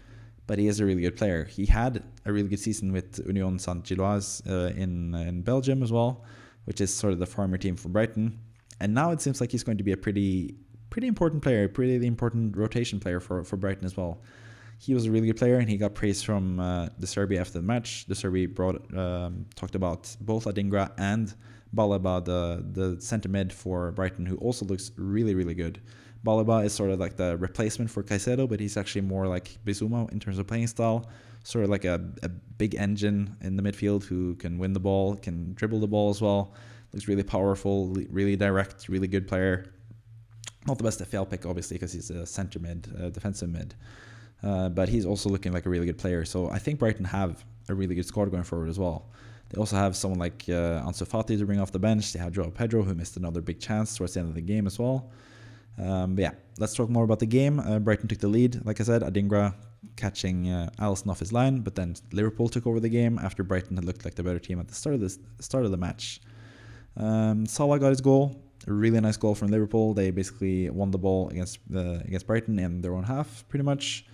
but he is a really good player. He had a really good season with Union Saint-Gilloise in Belgium as well, which is sort of the farmer team for Brighton. And now it seems like he's going to be a pretty important player, pretty important rotation player for Brighton as well. He was a really good player, and he got praise from De Zerbi after the match. De Zerbi talked about both Adingra and Balaba, the centre mid for Brighton, who also looks really, really good. Balaba is sort of like the replacement for Caicedo, but he's actually more like Bissouma in terms of playing style. Sort of like a big engine in the midfield who can win the ball, can dribble the ball as well. Looks really powerful, really direct, really good player. Not the best FPL pick, obviously, because he's a centre mid, defensive mid. But he's also looking like a really good player. So I think Brighton have a really good squad going forward as well. They also have someone like Ansu Fati to bring off the bench. They have Joao Pedro, who missed another big chance towards the end of the game as well. But yeah, let's talk more about the game. Brighton took the lead. Like I said, Adingra catching Alisson off his line, but then Liverpool took over the game after Brighton had looked like the better team at the start of the match. Salah got his goal. A really nice goal from Liverpool. They basically won the ball against Brighton in their own half, pretty much.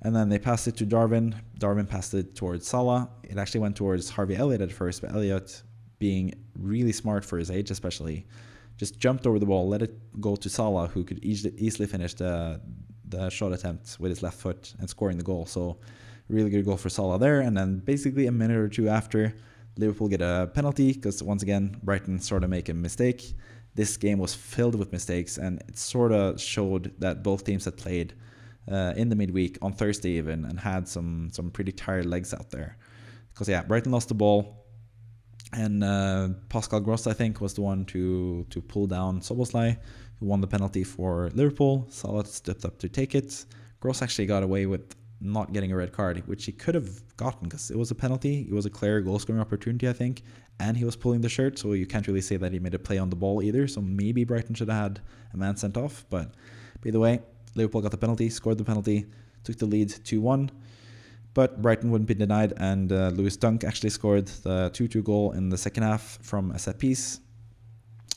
And then they passed it to Darwin. Darwin passed it towards Salah. It actually went towards Harvey Elliott at first, but Elliott, being really smart for his age especially, just jumped over the ball, let it go to Salah, who could easily finish the shot attempt with his left foot and scoring the goal. So really good goal for Salah there. And then basically a minute or two after, Liverpool get a penalty because once again, Brighton sort of make a mistake. This game was filled with mistakes, and it sort of showed that both teams had played in the midweek on Thursday even, and had some pretty tired legs out there. Because yeah, Brighton lost the ball, and Pascal Gross, I think, was the one to pull down Szoboszlai, who won the penalty for Liverpool. Salah stepped up to take it. Gross actually got away with not getting a red card, which he could have gotten because it was a penalty. It was a clear goal scoring opportunity, I think, and he was pulling the shirt, so you can't really say that he made a play on the ball either. So maybe Brighton should have had a man sent off, but either way, Liverpool got the penalty, scored the penalty, took the lead 2-1. But Brighton wouldn't be denied, and Lewis Dunk actually scored the 2-2 goal in the second half from a set piece.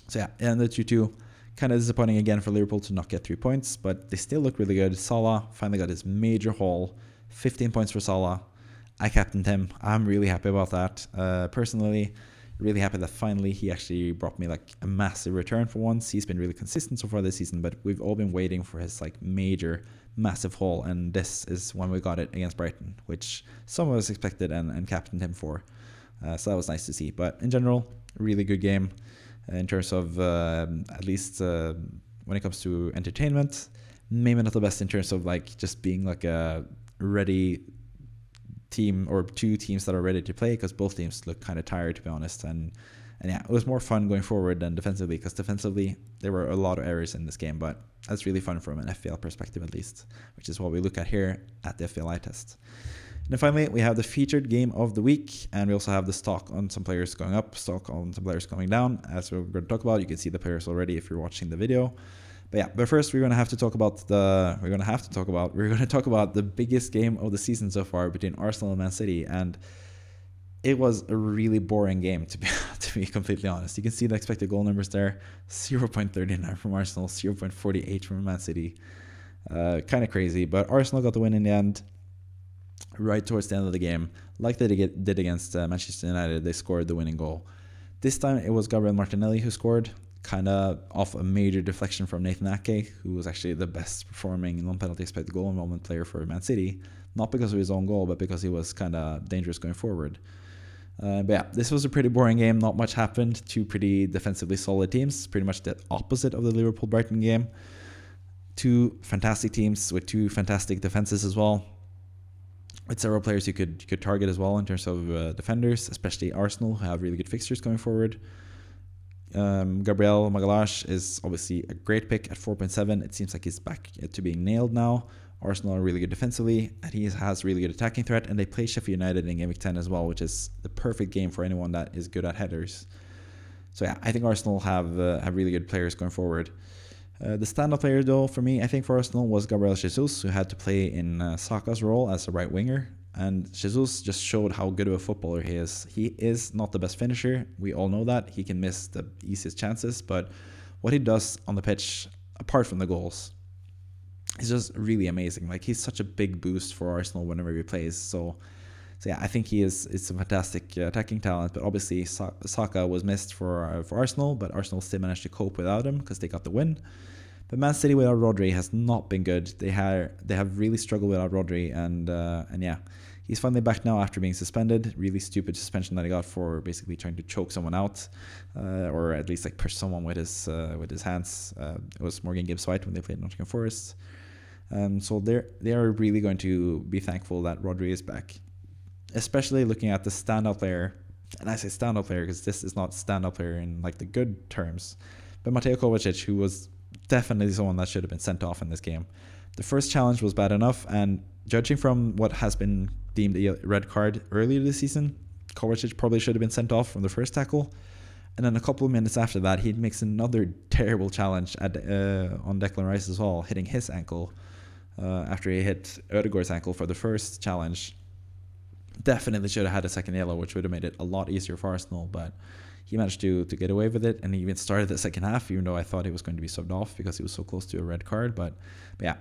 So yeah, and the 2-2, kind of disappointing again for Liverpool to not get 3 points, but they still look really good. Salah finally got his major haul, 15 points for Salah. I captained him. I'm really happy about that. Personally, really happy that finally he actually brought me like a massive return for once. He's been really consistent so far this season, but we've all been waiting for his like major, massive haul, and this is when we got it against Brighton, which some of us expected and captained him for. So that was nice to see. But in general, really good game in terms of at least when it comes to entertainment. Maybe not the best in terms of like just being like a ready team or two teams that are ready to play, because both teams look kind of tired, to be honest. And yeah, it was more fun going forward than defensively, because defensively there were a lot of errors in this game, but that's really fun from an FPL perspective at least, which is what we look at here at the FPL eye test. And then finally, we have the featured game of the week, and we also have the stock on some players going up, stock on some players going down. As we're going to talk about, you can see the players already if you're watching the video. But first we're going to talk about the biggest game of the season so far between Arsenal and Man City, and it was a really boring game to be completely honest. You can see the expected goal numbers there: 0.39 from Arsenal, 0.48 from Man City. Kind of crazy, but Arsenal got the win in the end. Right towards the end of the game, like they did against Manchester United, they scored the winning goal. This time it was Gabriel Martinelli who scored, kind of off a major deflection from Nathan Ake, who was actually the best performing non-penalty expected goal involvement player for Man City, not because of his own goal, but because he was kind of dangerous going forward. But yeah, this was a pretty boring game. Not much happened. Two pretty defensively solid teams, pretty much the opposite of the Liverpool-Brighton game. Two fantastic teams with two fantastic defenses as well, with several players you could target as well in terms of defenders, especially Arsenal, who have really good fixtures going forward. Gabriel Magalhaes is obviously a great pick at 4.7. It seems like he's back to being nailed now. Arsenal are really good defensively, and he has really good attacking threat, and they play Sheffield United in Game Week 10 as well, which is the perfect game for anyone that is good at headers. So yeah, I think Arsenal have really good players going forward. The standout player though for me, I think for Arsenal, was Gabriel Jesus, who had to play in Saka's role as a right winger. And Jesus just showed how good of a footballer he is. He is not the best finisher. We all know that. He can miss the easiest chances. But what he does on the pitch, apart from the goals, is just really amazing. Like, he's such a big boost for Arsenal whenever he plays. So yeah, I think it's a fantastic attacking talent. But obviously, Saka was missed for Arsenal, but Arsenal still managed to cope without him because they got the win. But Man City without Rodri has not been good. They have really struggled without Rodri, and yeah, he's finally back now after being suspended. Really stupid suspension that he got for basically trying to choke someone out, or at least like push someone with his hands. It was Morgan Gibbs-White when they played Nottingham Forest. So they are really going to be thankful that Rodri is back, especially looking at the standout player. And I say standout player because this is not standout player in like the good terms, but Mateo Kovacic, who was definitely someone that should have been sent off in this game. The first challenge was bad enough, and judging from what has been deemed a red card earlier this season, Kovacic probably should have been sent off from the first tackle. And then a couple of minutes after that, he makes another terrible challenge on Declan Rice as well, hitting his ankle after he hit Ødegaard's ankle for the first challenge. Definitely should have had a second yellow, which would have made it a lot easier for Arsenal, but he managed to get away with it, and he even started the second half, even though I thought he was going to be subbed off because he was so close to a red card. But yeah,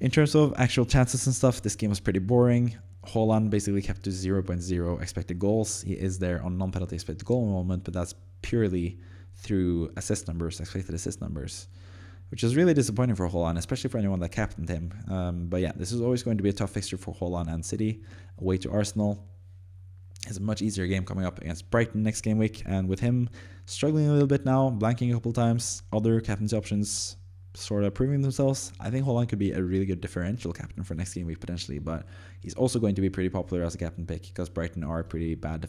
in terms of actual chances and stuff, this game was pretty boring. Haaland basically kept to 0.0 expected goals. He is there on non-penalty expected goal moment, but that's purely through expected assist numbers, which is really disappointing for Haaland, especially for anyone that captained him. But yeah, this is always going to be a tough fixture for Haaland and City, away to Arsenal. It's a much easier game coming up against Brighton next game week, and with him struggling a little bit now, blanking a couple times, other captaincy options sort of proving themselves, I think Haaland could be a really good differential captain for next game week potentially, but he's also going to be pretty popular as a captain pick because Brighton are pretty bad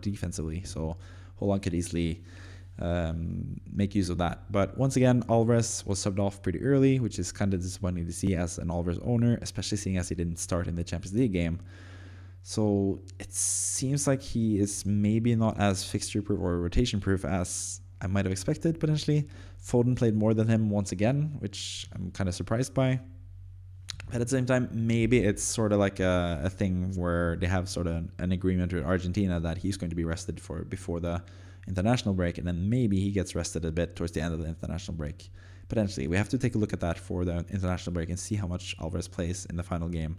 defensively, so Haaland could easily make use of that. But once again, Alvarez was subbed off pretty early, which is kind of disappointing to see as an Alvarez owner, especially seeing as he didn't start in the Champions League game. So it seems like he is maybe not as fixture-proof or rotation-proof as I might have expected, potentially. Foden played more than him once again, which I'm kind of surprised by. But at the same time, maybe it's sort of like a thing where they have sort of an agreement with Argentina that he's going to be rested before the international break, and then maybe he gets rested a bit towards the end of the international break. Potentially, we have to take a look at that for the international break and see how much Alvarez plays in the final game.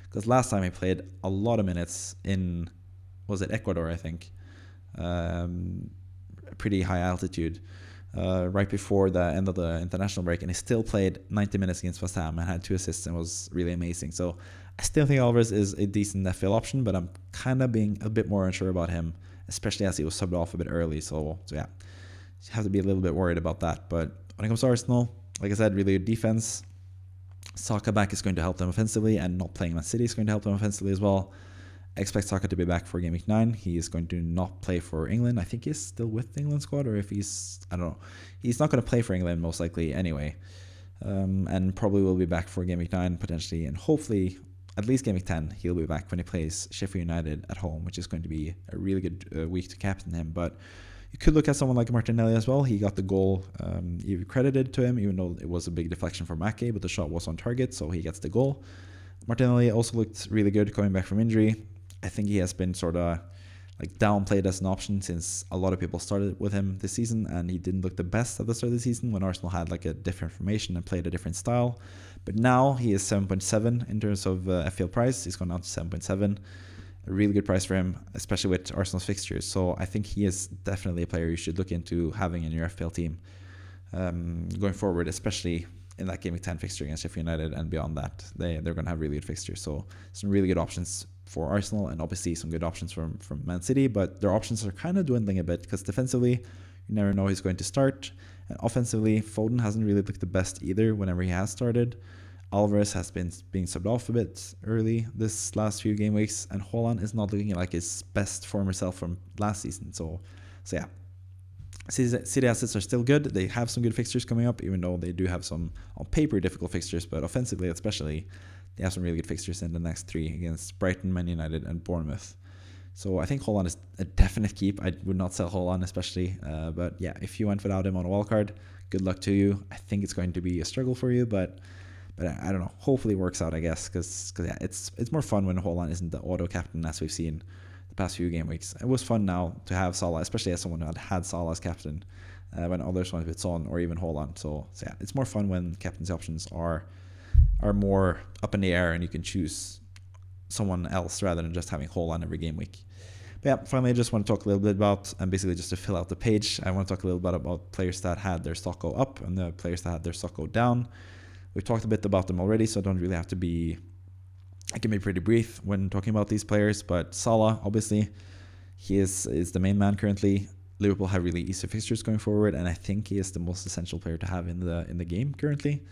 Because last time he played a lot of minutes in, was it Ecuador, I think? A pretty high altitude right before the end of the international break, and he still played 90 minutes against West Ham and had 2 assists and was really amazing. So I still think Alvarez is a decent FPL option, but I'm kind of being a bit more unsure about him, especially as he was subbed off a bit early. So yeah, you have to be a little bit worried about that. But when it comes to Arsenal, like I said, really good defense. Saka back is going to help them offensively, and not playing Man City is going to help them offensively as well. I expect Saka to be back for Game Week 9. He is going to not play for England. I think he's still with the England squad, or if he's, I don't know. He's not going to play for England most likely anyway. And probably will be back for Game Week 9 potentially, and hopefully at least Game Week 10 he'll be back when he plays Sheffield United at home, which is going to be a really good week to captain him. But you could look at someone like Martinelli as well. He got the goal credited to him, even though it was a big deflection from Ake, but the shot was on target, so he gets the goal. Martinelli also looked really good coming back from injury. I think he has been sort of like downplayed as an option since a lot of people started with him this season, and he didn't look the best at the start of the season when Arsenal had like a different formation and played a different style. But now he is 7.7 in terms of FPL price. He's gone down to 7.7. A really good price for him, especially with Arsenal's fixtures. So I think he is definitely a player you should look into having in your FPL team going forward, especially in that Game Week 10 fixture against Sheffield United and beyond that. They're going to have really good fixtures. So some really good options for Arsenal, and obviously some good options from Man City, but their options are kind of dwindling a bit because defensively, you never know who's going to start. And offensively, Foden hasn't really looked the best either whenever he has started. Alvarez has been being subbed off a bit early this last few game weeks, and Haaland is not looking like his best former self from last season. So yeah, City assets are still good. They have some good fixtures coming up, even though they do have some on paper difficult fixtures, but offensively especially, they have some really good fixtures in the next 3 against Brighton, Man United, and Bournemouth. So I think Haaland is a definite keep. I would not sell Haaland especially, but yeah, if you went without him on a wildcard, good luck to you. I think it's going to be a struggle for you, but I don't know. Hopefully it works out, I guess, because yeah, it's more fun when Haaland isn't the auto captain as we've seen the past few game weeks. It was fun now to have Salah, especially as someone who had Salah as captain when others went with Son or even Haaland. So yeah, it's more fun when captaincy options are are more up in the air and you can choose someone else rather than just having Haaland every game week. But yeah, finally, I just want to talk a little bit about, and basically just to fill out the page, I want to talk a little bit about players that had their stock go up and the players that had their stock go down. We've talked a bit about them already, so I don't really have to be, I can be pretty brief when talking about these players, but Salah, obviously, he is the main man currently. Liverpool have really easy fixtures going forward, and I think he is the most essential player to have in the game currently.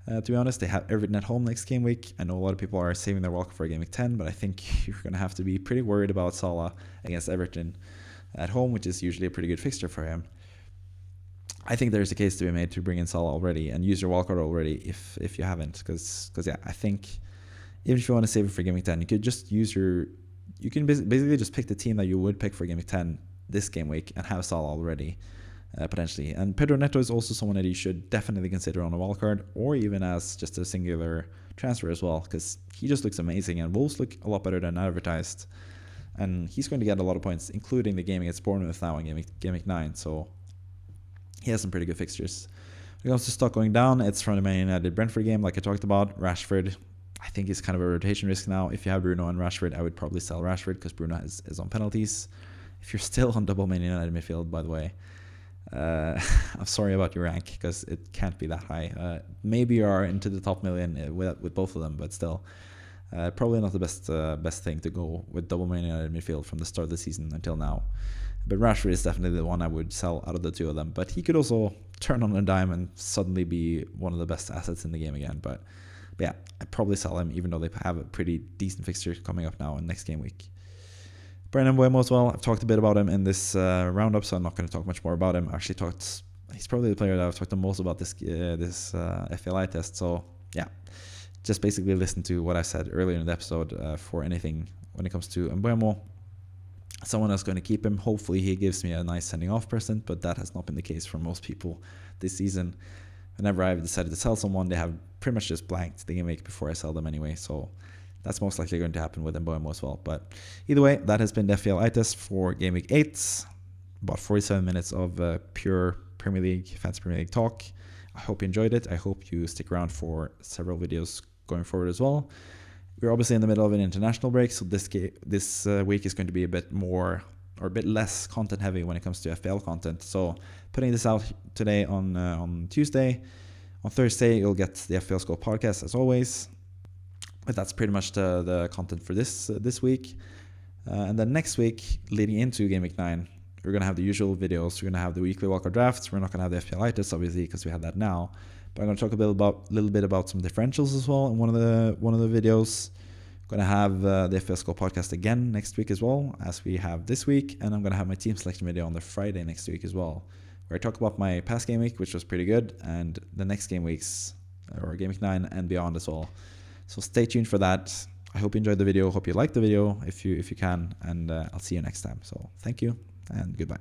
To be honest, they have Everton at home next game week. I know a lot of people are saving their walk for a game week 10, but I think you're going to have to be pretty worried about Salah against Everton at home, which is usually a pretty good fixture for him. I think there's a case to be made to bring in Salah already and use your wildcard already if you haven't, because yeah, I think even if you want to save it for game week 10, you could just use you can basically just pick the team that you would pick for game week 10 this game week and have Salah already. Potentially. And Pedro Neto is also someone that you should definitely consider on a wildcard or even as just a singular transfer as well, because he just looks amazing and Wolves look a lot better than advertised. And he's going to get a lot of points, including the game against Bournemouth now in game week 9. So he has some pretty good fixtures. When it comes to stock going down, it's from the Man United Brentford game, like I talked about. Rashford, I think is kind of a rotation risk now. If you have Bruno and Rashford, I would probably sell Rashford because Bruno is on penalties. If you're still on double Man United midfield, by the way, I'm sorry about your rank because it can't be that high. Maybe you are into the top million with both of them, but still, probably not the best thing to go with double Man United midfield from the start of the season until now. But Rashford is definitely the one I would sell out of the two of them. But he could also turn on a dime and suddenly be one of the best assets in the game again. But yeah, I'd probably sell him, even though they have a pretty decent fixture coming up now in next game week. Brandon Mbeumo as well. I've talked a bit about him in this roundup, so I'm not going to talk much more about him. I actually he's probably the player that I've talked the most about this FPL test. So yeah, just basically listen to what I said earlier in the episode for anything when it comes to Mbeumo. Someone that's going to keep him. Hopefully he gives me a nice sending off present, but that has not been the case for most people this season. Whenever I've decided to sell someone, they have pretty much just blanked the game week before I sell them anyway. So that's most likely going to happen with Mbeumo as well. But either way, that has been the FPL test for Game Week 8. About 47 minutes of pure Premier League, Fantasy Premier League talk. I hope you enjoyed it. I hope you stick around for several videos going forward as well. We're obviously in the middle of an international break, so this week is going to be a bit more or a bit less content heavy when it comes to FPL content. So putting this out today on Tuesday. On Thursday, you'll get the FPL Scope podcast as always. But that's pretty much the content for this week. And then next week, leading into Game Week 9, we're going to have the usual videos. We're going to have the weekly wildcard drafts. We're not going to have the FPL test, obviously, because we have that now. But I'm going to talk a little bit about some differentials as well in one of the videos. I'm going to have the FPL Scope podcast again next week as well, as we have this week. And I'm going to have my team selection video on the Friday next week as well, where I talk about my past game week, which was pretty good, and the next game weeks, or Game Week 9 and beyond as well. So stay tuned for that. I hope you enjoyed the video. Hope you liked the video if you can, and I'll see you next time. So thank you and goodbye.